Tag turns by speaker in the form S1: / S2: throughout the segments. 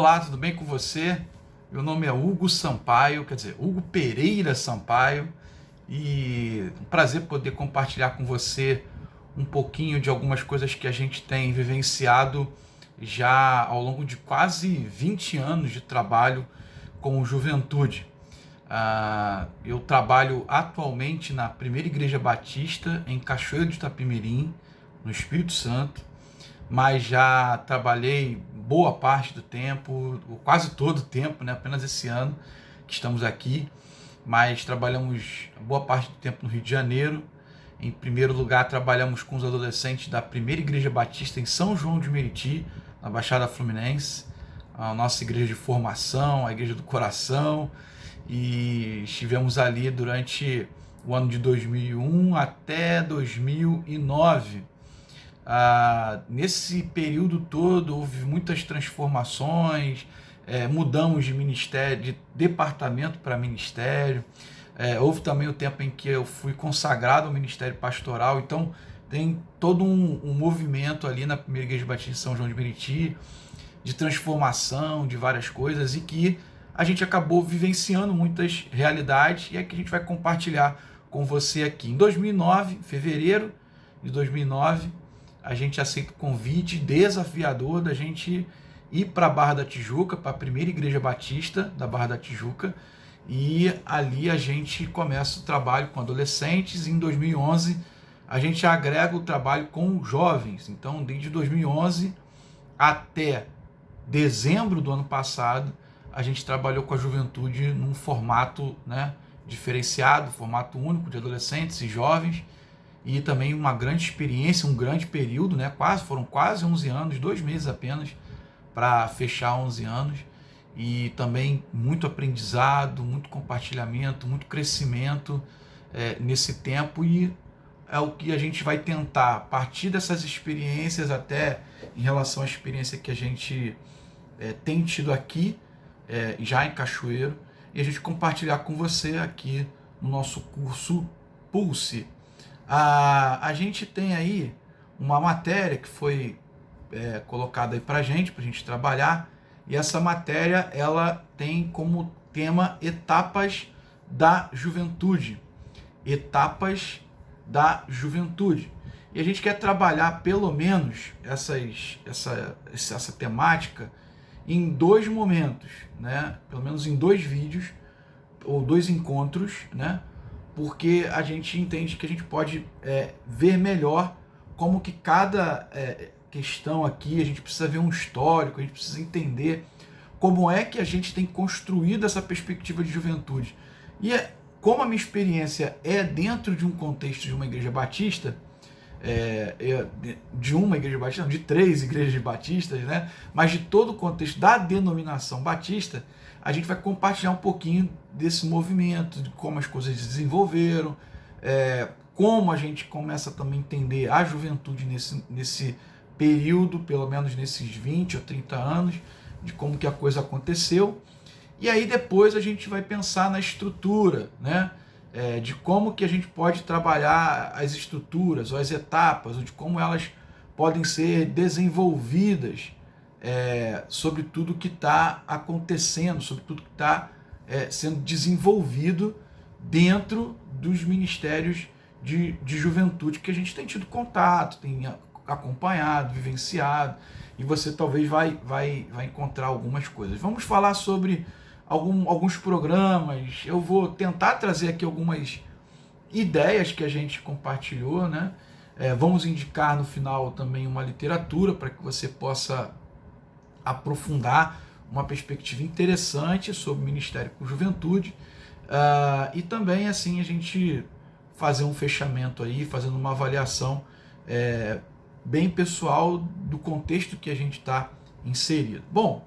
S1: Olá, tudo bem com você? Meu nome é Hugo Sampaio, quer dizer, Hugo Pereira Sampaio, e um prazer poder compartilhar com você um pouquinho de algumas coisas que a gente tem vivenciado já ao longo de quase 20 anos de trabalho com juventude. Eu trabalho atualmente na Primeira Igreja Batista em Cachoeiro de Itapemirim, no Espírito Santo, mas já trabalhei boa parte do tempo, quase todo o tempo, né? Apenas esse ano que estamos aqui, mas trabalhamos boa parte do tempo no Rio de Janeiro. Em primeiro lugar, trabalhamos com os adolescentes da Primeira Igreja Batista em São João de Meriti, na Baixada Fluminense, a nossa igreja de formação, a Igreja do Coração, e estivemos ali durante o ano de 2001 até 2009. Nesse período todo houve muitas transformações, mudamos de ministério, de departamento para ministério, houve também o tempo em que eu fui consagrado ao ministério pastoral, então tem todo um movimento ali na Primeira Igreja Batista de São João de Meriti, de transformação, de várias coisas, e que a gente acabou vivenciando muitas realidades, e é que a gente vai compartilhar com você aqui. Em 2009, fevereiro de 2009, a gente aceita o convite desafiador da gente ir para a Barra da Tijuca, para a Primeira Igreja Batista da Barra da Tijuca, e ali a gente começa o trabalho com adolescentes. Em 2011 a gente agrega o trabalho com jovens. Então, desde 2011 até dezembro do ano passado, a gente trabalhou com a juventude num formato, né, diferenciado, formato único de adolescentes e jovens, e também uma grande experiência, um grande período, né? Foram quase 11 anos, 2 meses apenas para fechar 11 anos, e também muito aprendizado, muito compartilhamento, muito crescimento nesse tempo, e é o que a gente vai tentar, a partir dessas experiências, até em relação à experiência que a gente tem tido aqui, já em Cachoeiro, e a gente compartilhar com você aqui no nosso curso Pulse. A gente tem aí uma matéria que foi colocada aí para a gente trabalhar, e essa matéria ela tem como tema Etapas da Juventude. Etapas da Juventude. E a gente quer trabalhar pelo menos essa temática em 2 momentos, né? Pelo menos em 2 vídeos ou 2 encontros, né? Porque a gente entende que a gente pode ver melhor como que cada questão aqui, a gente precisa ver um histórico, a gente precisa entender como é que a gente tem construído essa perspectiva de juventude. E como a minha experiência é dentro de um contexto de uma igreja batista, de uma igreja batista, não, de 3 igrejas batistas, né? Mas de todo o contexto da denominação batista, a gente vai compartilhar um pouquinho desse movimento, de como as coisas se desenvolveram, como a gente começa também a entender a juventude nesse período, pelo menos nesses 20 ou 30 anos, de como que a coisa aconteceu. E aí depois a gente vai pensar na estrutura, né? De como que a gente pode trabalhar as estruturas, ou as etapas, ou de como elas podem ser desenvolvidas sobre tudo que está acontecendo, sobre tudo que está sendo desenvolvido dentro dos ministérios de juventude que a gente tem tido contato, tem acompanhado, vivenciado, e você talvez vai encontrar algumas coisas. Vamos falar sobre alguns programas. Eu vou tentar trazer aqui algumas ideias que a gente compartilhou, né? Vamos indicar no final também uma literatura para que você possa aprofundar uma perspectiva interessante sobre o Ministério com Juventude, e também assim a gente fazer um fechamento aí, fazendo uma avaliação bem pessoal do contexto que a gente está inserido. Bom,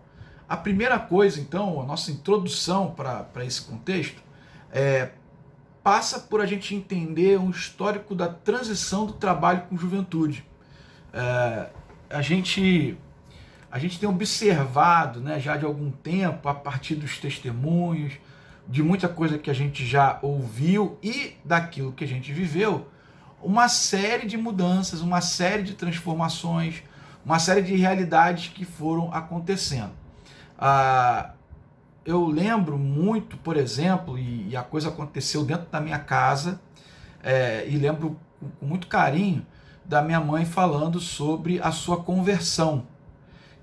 S1: a primeira coisa, então, a nossa introdução para esse contexto passa por a gente entender um histórico da transição do trabalho com juventude. A gente tem observado, né, já de algum tempo, a partir dos testemunhos, de muita coisa que a gente já ouviu e daquilo que a gente viveu, uma série de mudanças, uma série de transformações, uma série de realidades que foram acontecendo. Eu lembro muito, por exemplo, e a coisa aconteceu dentro da minha casa, e lembro com muito carinho da minha mãe falando sobre a sua conversão,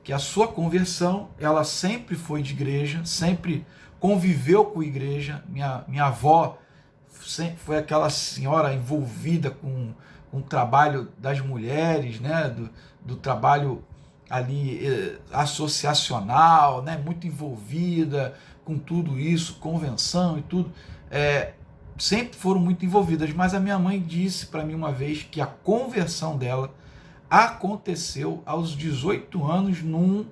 S1: que a sua conversão, ela sempre foi de igreja, sempre conviveu com a igreja. Minha avó sempre foi aquela senhora envolvida com o trabalho das mulheres, né, do trabalho ali associacional, né, muito envolvida com tudo isso, convenção e tudo, sempre foram muito envolvidas, mas a minha mãe disse para mim uma vez que a conversão dela aconteceu aos 18 anos num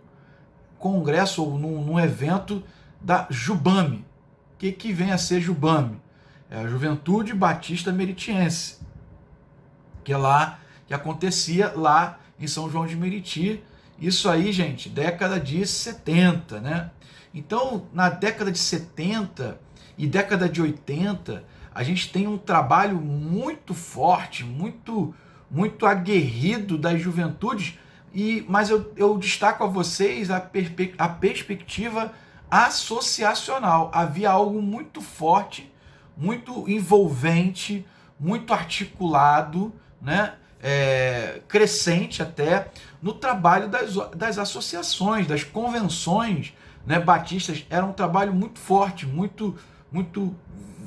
S1: congresso ou num evento da Jubame. O que vem a ser Jubame? É a Juventude Batista Meritiense, que acontecia lá em São João de Meriti. Isso aí, gente, década de 70, né? Então, na década de 70 e década de 80, a gente tem um trabalho muito forte, muito aguerrido das juventudes, mas eu destaco a vocês a perspectiva associacional. Havia algo muito forte, muito envolvente, muito articulado, né? Crescente até, no trabalho das associações, das convenções, né, batistas. Era um trabalho muito forte, muito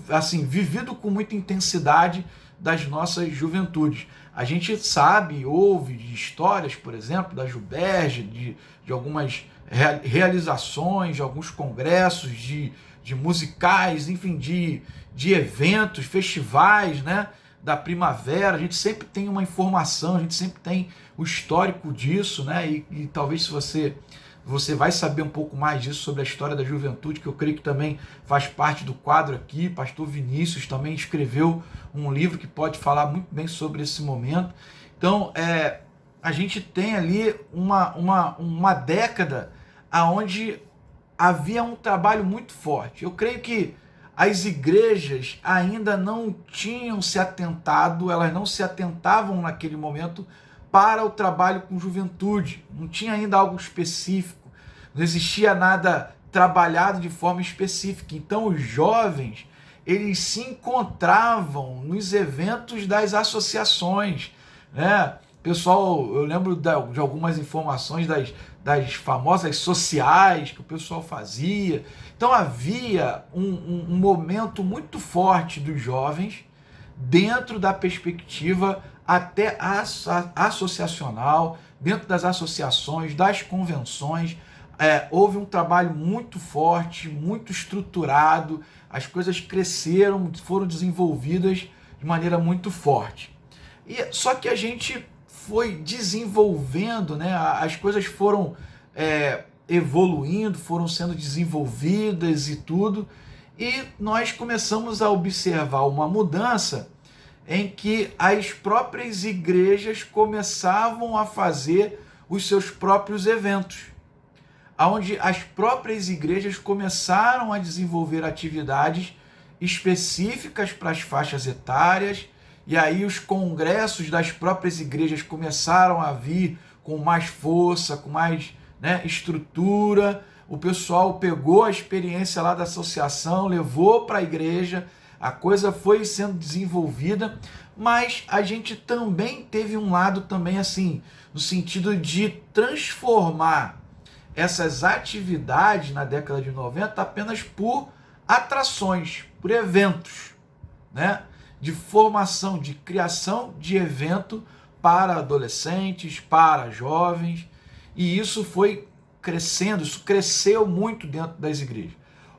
S1: assim, vivido com muita intensidade das nossas juventudes. A gente sabe, ouve de histórias, por exemplo, da Juberge, de algumas realizações, de alguns congressos, de musicais, enfim, de eventos, festivais, né, da primavera. A gente sempre tem uma informação, a gente sempre tem o histórico disso, né, e talvez se você vai saber um pouco mais disso sobre a história da juventude, que eu creio que também faz parte do quadro aqui. Pastor Vinícius também escreveu um livro que pode falar muito bem sobre esse momento. Então, a gente tem ali uma década onde havia um trabalho muito forte. Eu creio que as igrejas ainda não tinham se atentado, elas não se atentavam naquele momento para o trabalho com juventude. Não tinha ainda algo específico, não existia nada trabalhado de forma específica. Então os jovens, eles se encontravam nos eventos das associações, né? Pessoal, eu lembro de algumas informações das famosas sociais que o pessoal fazia. Então havia um momento muito forte dos jovens dentro da perspectiva até associacional, dentro das associações, das convenções. Houve um trabalho muito forte, muito estruturado, as coisas cresceram, foram desenvolvidas de maneira muito forte. Só que a gente foi desenvolvendo, né? As coisas foram evoluindo, foram sendo desenvolvidas e tudo, e nós começamos a observar uma mudança em que as próprias igrejas começavam a fazer os seus próprios eventos, onde as próprias igrejas começaram a desenvolver atividades específicas para as faixas etárias, e aí os congressos das próprias igrejas começaram a vir com mais força, com mais, né, estrutura. O pessoal pegou a experiência lá da associação, levou para a igreja, a coisa foi sendo desenvolvida, mas a gente também teve um lado também assim, no sentido de transformar essas atividades na década de 90 apenas por atrações, por eventos, né? De formação, de criação de evento para adolescentes, para jovens, e isso foi crescendo, isso cresceu muito dentro das igrejas.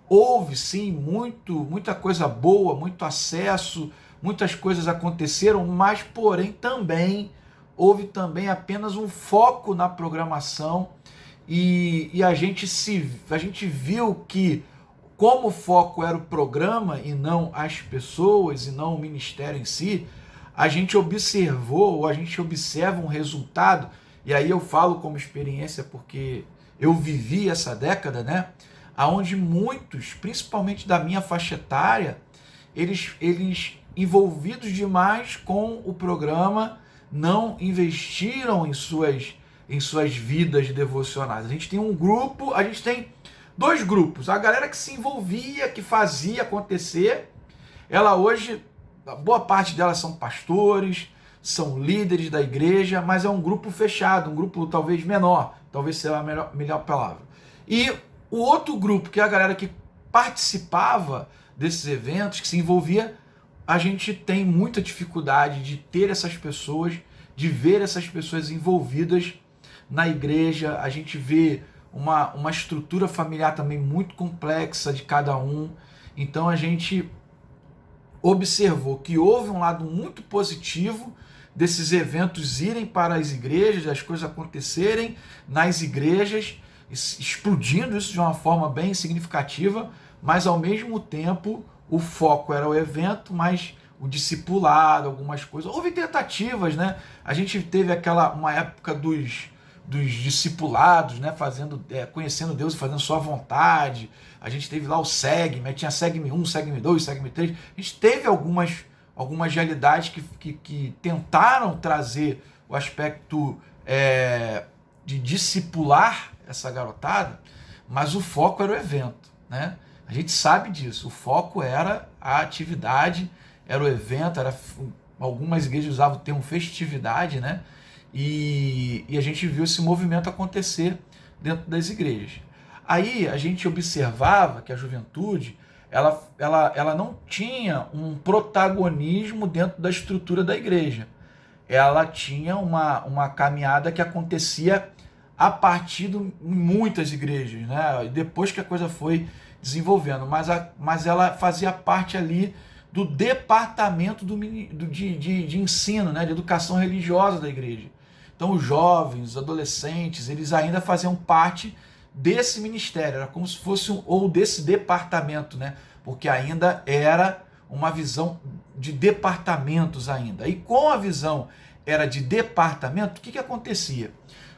S1: Houve sim muita coisa boa, muito acesso, muitas coisas aconteceram, mas porém também houve também apenas um foco na programação, e a gente viu que, como o foco era o programa e não as pessoas e não o ministério em si, a gente observou, ou a gente observa um resultado, e aí eu falo como experiência porque eu vivi essa década, né? Onde muitos, principalmente da minha faixa etária, eles envolvidos demais com o programa, não investiram em suas vidas devocionais. A gente tem um grupo, a gente tem dois grupos. A galera que se envolvia, que fazia acontecer, ela hoje, a boa parte delas são pastores, são líderes da igreja, mas é um grupo fechado, um grupo talvez menor, talvez seja a melhor palavra. E o outro grupo, que é a galera que participava desses eventos, que se envolvia, a gente tem muita dificuldade de ter essas pessoas, de ver essas pessoas envolvidas na igreja. A gente vê uma estrutura familiar também muito complexa de cada um. Então a gente observou que houve um lado muito positivo desses eventos irem para as igrejas, as coisas acontecerem nas igrejas, explodindo isso de uma forma bem significativa, mas ao mesmo tempo o foco era o evento, mas o discipulado, algumas coisas. Houve tentativas, né? A gente teve uma época dos discipulados, né? Conhecendo Deus e fazendo sua vontade. A gente teve lá o SEGME, tinha SEGME 1, SEGME 2, SEGME 3. A gente teve algumas realidades que tentaram trazer o aspecto de discipular essa garotada, mas o foco era o evento, né? A gente sabe disso, o foco era a atividade, era o evento, algumas igrejas usavam o termo festividade, né? E a gente viu esse movimento acontecer dentro das igrejas. Aí a gente observava que a juventude ela não tinha um protagonismo dentro da estrutura da igreja. Ela tinha uma caminhada que acontecia a partir de muitas igrejas, né? Depois que a coisa foi desenvolvendo, mas ela fazia parte ali do departamento de ensino, né? De educação religiosa da igreja. Então os jovens, os adolescentes, eles ainda faziam parte desse ministério, era como se fosse ou desse departamento, né? Porque ainda era uma visão de departamentos ainda. E com a visão era de departamento, o que acontecia?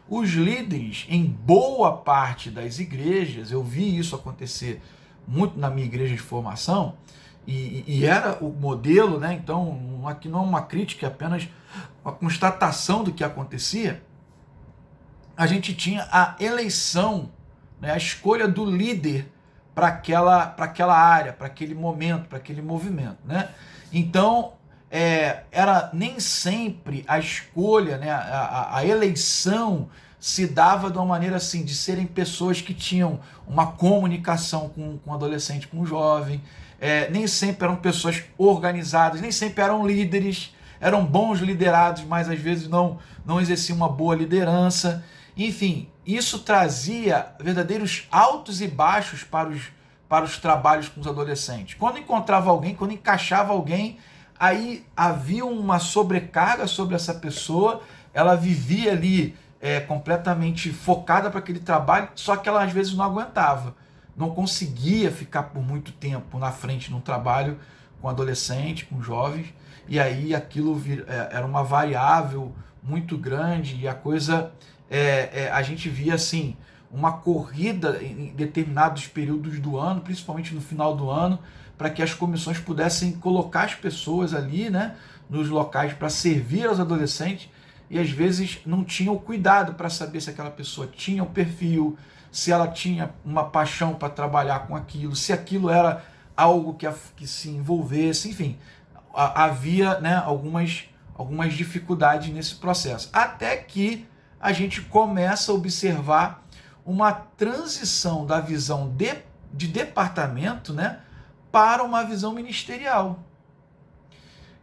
S1: Os líderes, em boa parte das igrejas, eu vi isso acontecer muito na minha igreja de formação, e era o modelo, né? Então, aqui não é uma crítica, é apenas uma constatação do que acontecia. A gente tinha a eleição, né? A escolha do líder para aquela área, para aquele momento, para aquele movimento, né? Então, era nem sempre a escolha, né? A eleição se dava de uma maneira assim, de serem pessoas que tinham uma comunicação com o adolescente, com o jovem, nem sempre eram pessoas organizadas, nem sempre eram líderes, eram bons liderados, mas às vezes não exerciam uma boa liderança. Enfim, isso trazia verdadeiros altos e baixos para os trabalhos com os adolescentes. Quando encontrava alguém, quando encaixava alguém, aí havia uma sobrecarga sobre essa pessoa, ela vivia ali completamente focada para aquele trabalho, só que ela às vezes não aguentava, não conseguia ficar por muito tempo na frente num trabalho com adolescente, com jovens, e aí aquilo era uma variável muito grande, e a coisa, a gente via assim, uma corrida em determinados períodos do ano, principalmente no final do ano, para que as comissões pudessem colocar as pessoas ali, né, nos locais para servir aos adolescentes, e às vezes não tinham o cuidado para saber se aquela pessoa tinha o perfil, se ela tinha uma paixão para trabalhar com aquilo, se aquilo era algo que se envolvesse, enfim, havia, né, algumas dificuldades nesse processo. Até que a gente começa a observar uma transição da visão de departamento, né, para uma visão ministerial.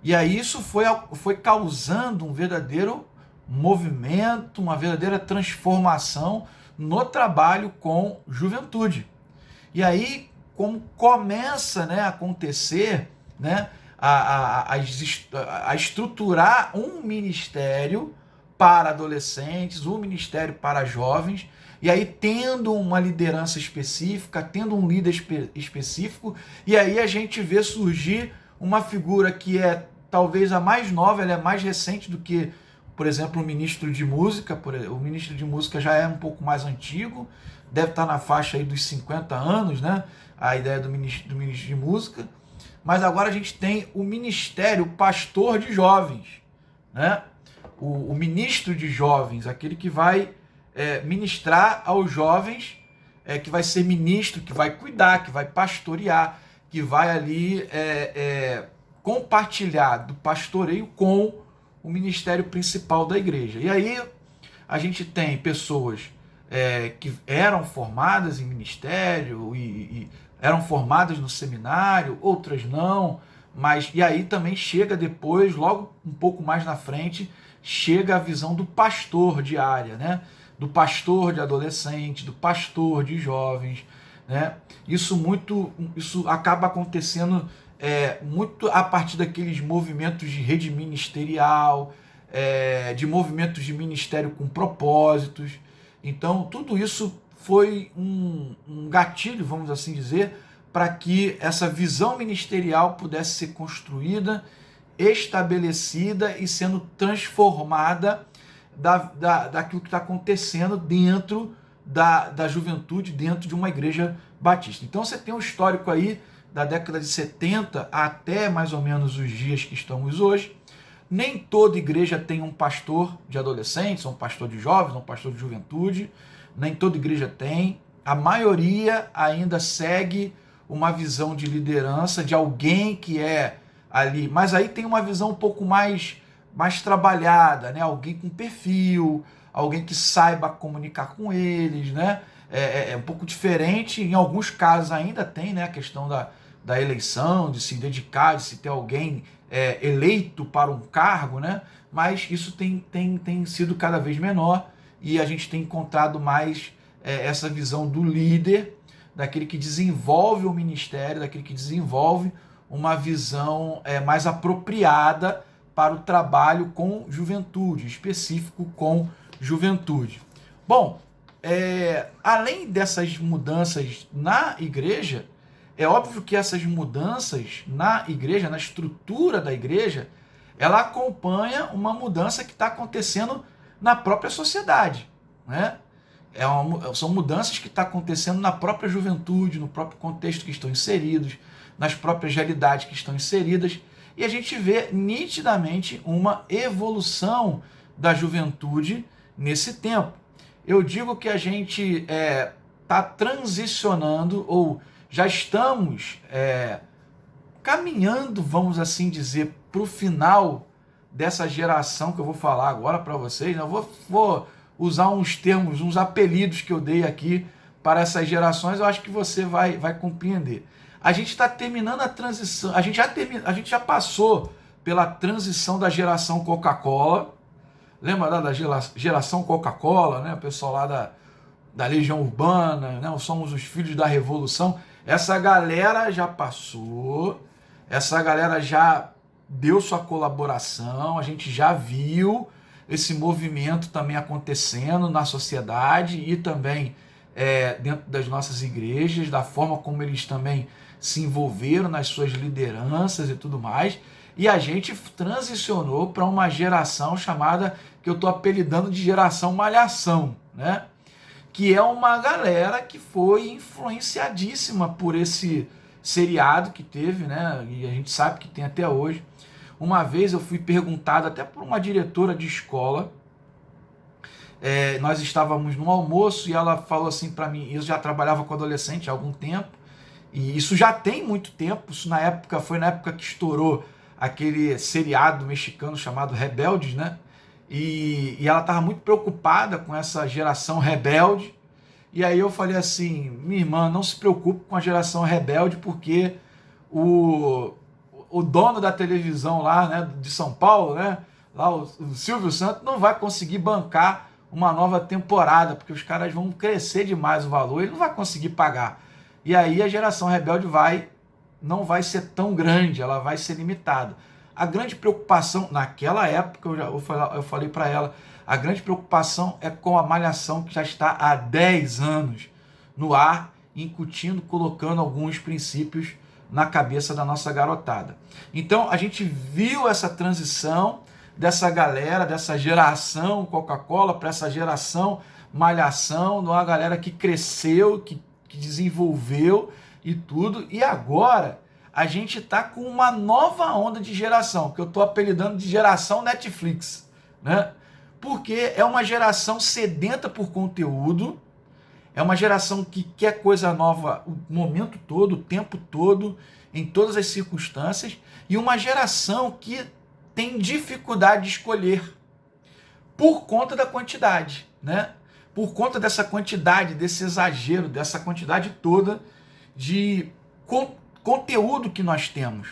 S1: E aí isso foi causando um verdadeiro movimento, uma verdadeira transformação no trabalho com juventude. E aí, como começa, né, a acontecer, né, a estruturar um ministério para adolescentes, um ministério para jovens, e aí tendo uma liderança específica, tendo um líder específico, e aí a gente vê surgir uma figura que é talvez a mais nova, ela é mais recente do que, por exemplo, o ministro de música. O ministro de música já é um pouco mais antigo, deve estar na faixa aí dos 50 anos, né? A ideia do ministro de música. Mas agora a gente tem o ministério pastor de jovens, né? O ministro de jovens, aquele que vai ministrar aos jovens que vai ser ministro, que vai cuidar, que vai pastorear, que vai ali compartilhar do pastoreio com o ministério principal da igreja. E aí a gente tem pessoas que eram formadas em ministério e eram formadas no seminário, outras não, mas e aí também chega depois, logo um pouco mais na frente, chega a visão do pastor de área, né? Do pastor de adolescente, do pastor de jovens, né? Isso acaba acontecendo muito a partir daqueles movimentos de rede ministerial, de movimentos de ministério com propósitos. Então, tudo isso foi um gatilho, vamos assim dizer, para que essa visão ministerial pudesse ser construída, estabelecida e sendo transformada daquilo que está acontecendo dentro da juventude, dentro de uma igreja batista. Então você tem um histórico aí da década de 70 até mais ou menos os dias que estamos hoje. Nem toda igreja tem um pastor de adolescentes, um pastor de jovens, um pastor de juventude. Nem toda igreja tem. A maioria ainda segue uma visão de liderança de alguém que é ali. Mas aí tem uma visão um pouco mais trabalhada, né? Alguém com perfil, alguém que saiba comunicar com eles, né? É um pouco diferente. Em alguns casos ainda tem, né, a questão da eleição, de se dedicar, de se ter alguém eleito para um cargo, né? Mas isso tem sido cada vez menor e a gente tem encontrado mais essa visão do líder, daquele que desenvolve o ministério, daquele que desenvolve uma visão mais apropriada para o trabalho com juventude, específico com juventude. Bom, além dessas mudanças na igreja, é óbvio que essas mudanças na igreja, na estrutura da igreja, ela acompanha uma mudança que está acontecendo na própria sociedade, né? São mudanças que estão acontecendo na própria juventude, no próprio contexto que estão inseridos, nas próprias realidades que estão inseridas, e a gente vê nitidamente uma evolução da juventude nesse tempo. Eu digo que a gente está transicionando, ou já estamos caminhando, vamos assim dizer, para o final dessa geração que eu vou falar agora para vocês. Eu vou usar uns termos, uns apelidos que eu dei aqui para essas gerações, eu acho que você vai compreender. A gente está terminando a transição, a gente já passou pela transição da geração Coca-Cola. Lembra da geração Coca-Cola, né? O pessoal lá da Legião Urbana, né? Somos os filhos da Revolução. Essa galera já passou, essa galera já deu sua colaboração, a gente já viu esse movimento também acontecendo na sociedade e também dentro das nossas igrejas, da forma como eles também se envolveram nas suas lideranças e tudo mais. E a gente transicionou para uma geração chamada, que eu estou apelidando de geração malhação, né? Que é uma galera que foi influenciadíssima por esse seriado que teve, né? E a gente sabe que tem até hoje. Uma vez eu fui perguntado até por uma diretora de escola, nós estávamos no almoço e ela falou assim para mim, eu já trabalhava com adolescente há algum tempo, e isso já tem muito tempo, isso foi na época que estourou aquele seriado mexicano chamado Rebeldes, né? E ela estava muito preocupada com essa geração rebelde. E aí eu falei assim, minha irmã, não se preocupe com a geração rebelde, porque o dono da televisão lá, né, de São Paulo, né, lá o Silvio Santos, não vai conseguir bancar uma nova temporada, porque os caras vão crescer demais o valor, ele não vai conseguir pagar. E aí a geração rebelde não vai ser tão grande, ela vai ser limitada. A grande preocupação, naquela época, eu falei para ela, a grande preocupação é com a Malhação, que já está há 10 anos no ar, incutindo, colocando alguns princípios na cabeça da nossa garotada. Então, a gente viu essa transição dessa galera, dessa geração Coca-Cola para essa geração Malhação, uma galera que cresceu, que desenvolveu e tudo, e agora a gente está com uma nova onda de geração, que eu estou apelidando de geração Netflix, né? Porque é uma geração sedenta por conteúdo, É uma geração que quer coisa nova o momento todo, o tempo todo, em todas as circunstâncias, e uma geração que tem dificuldade de escolher por conta da quantidade, né? Por conta dessa quantidade, desse exagero, dessa quantidade toda de conteúdo que nós temos.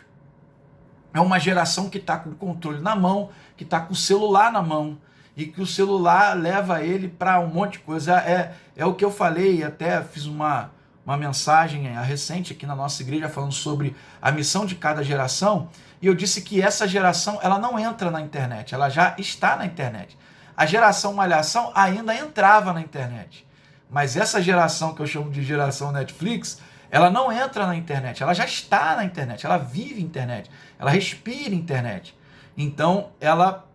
S1: É uma geração que está com o controle na mão, que está com o celular na mão, e que o celular leva ele para um monte de coisa. É o que eu falei, até fiz uma mensagem recente aqui na nossa igreja falando sobre a missão de cada geração, e eu disse que essa geração ela não entra na internet, ela já está na internet. A geração Malhação ainda entrava na internet, mas essa geração que eu chamo de geração Netflix, ela não entra na internet, ela já está na internet, ela vive internet, ela respira internet. Então, ela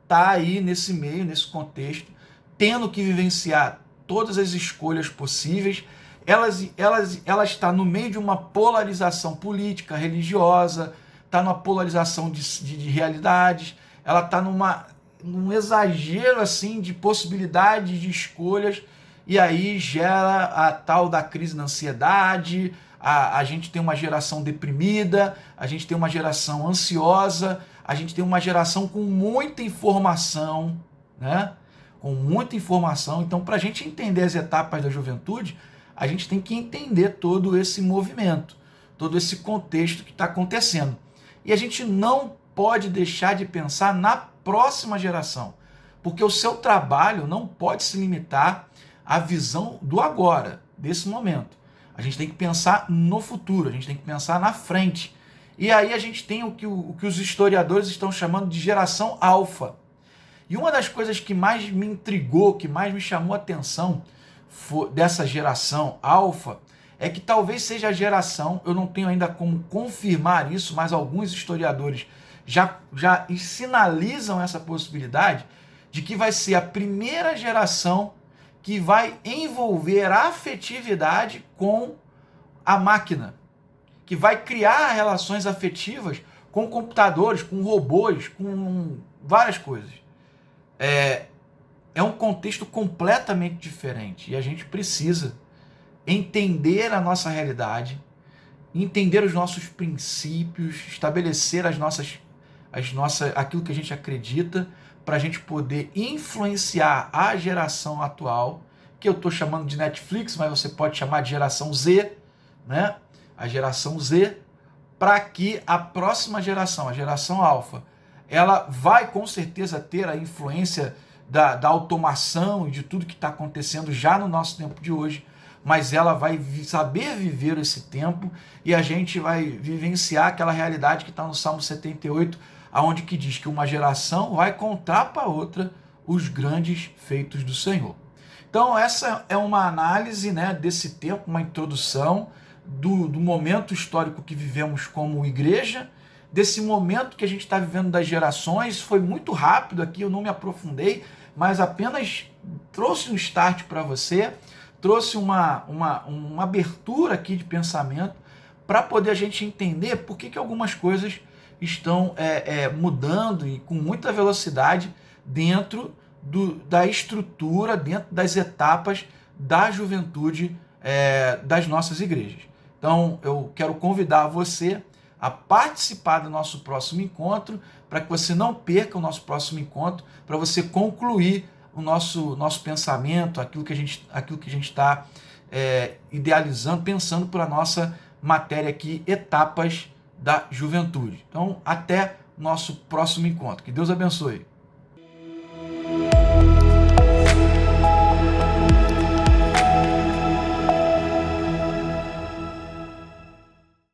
S1: está aí nesse meio, nesse contexto, tendo que vivenciar todas as escolhas possíveis. Ela está no meio de uma polarização política, religiosa, está numa polarização de realidades, ela está num exagero assim de possibilidades de escolhas, e aí gera a tal da crise da ansiedade, a gente tem uma geração deprimida, a gente tem uma geração ansiosa, a gente tem uma geração com muita informação, né? Com muita informação. Então, para a gente entender as etapas da juventude, a gente tem que entender todo esse movimento, todo esse contexto que está acontecendo. E a gente não pode deixar de pensar na próxima geração, porque o seu trabalho não pode se limitar à visão do agora, desse momento. A gente tem que pensar no futuro, a gente tem que pensar na frente. E aí a gente tem o que os historiadores estão chamando de geração alfa. E uma das coisas que mais me intrigou, que mais me chamou a atenção dessa geração alfa, é que talvez seja a geração, eu não tenho ainda como confirmar isso, mas alguns historiadores já sinalizam essa possibilidade de que vai ser a primeira geração que vai envolver a afetividade com a máquina, que vai criar relações afetivas com computadores, com robôs, com várias coisas. É um contexto completamente diferente e a gente precisa entender a nossa realidade, entender os nossos princípios, estabelecer aquilo que a gente acredita, para a gente poder influenciar a geração atual, que eu estou chamando de Netflix, mas você pode chamar de geração Z, né? A geração Z, para que a próxima geração, a geração alfa, ela vai com certeza ter a influência da automação e de tudo que está acontecendo já no nosso tempo de hoje, mas ela vai saber viver esse tempo e a gente vai vivenciar aquela realidade que está no Salmo 78, aonde que diz que uma geração vai contar para outra os grandes feitos do Senhor. Então essa é uma análise, né, desse tempo, uma introdução do momento histórico que vivemos como igreja, desse momento que a gente está vivendo das gerações. Foi muito rápido aqui, eu não me aprofundei, mas apenas trouxe um start para você, trouxe uma abertura aqui de pensamento para poder a gente entender por que algumas coisas estão mudando e com muita velocidade dentro da estrutura, dentro das etapas da juventude das nossas igrejas. Então, eu quero convidar você a participar do nosso próximo encontro, para que você não perca o nosso próximo encontro, para você concluir o nosso pensamento, aquilo que a gente está idealizando, pensando para a nossa matéria aqui, etapas da juventude. Então, até o nosso próximo encontro. Que Deus abençoe.